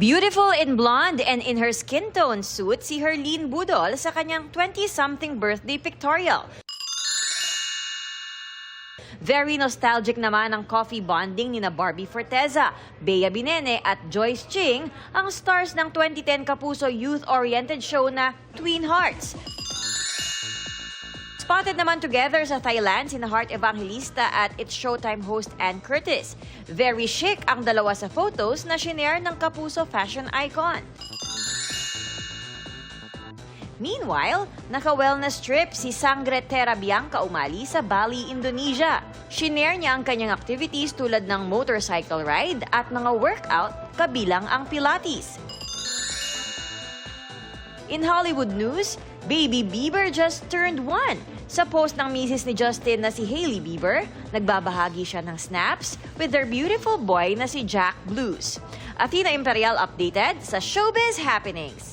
Beautiful in blonde and in her skin tone suit si Herlene Budol sa kanyang 20-something birthday pictorial. Very nostalgic naman ang coffee bonding nina Barbie Forteza, Bea Binene at Joyce Ching, ang stars ng 2010 Kapuso youth-oriented show na Twin Hearts. Spotted naman together sa Thailand sina Heart Evangelista at its Showtime host Ann Curtis. Very chic ang dalawa sa photos na shinare ng Kapuso fashion icon. Meanwhile, naka-wellness trip si Sangre Terra Bianca Umali sa Bali, Indonesia. Shinare niya ang kanyang activities tulad ng motorcycle ride at mga workout kabilang ang Pilates. In Hollywood news, Baby Bieber just turned 1. Sa post ng misis ni Justin na si Hailey Bieber, nagbabahagi siya ng snaps with their beautiful boy na si Jack Blues. Athena Imperial updated sa Showbiz Happenings.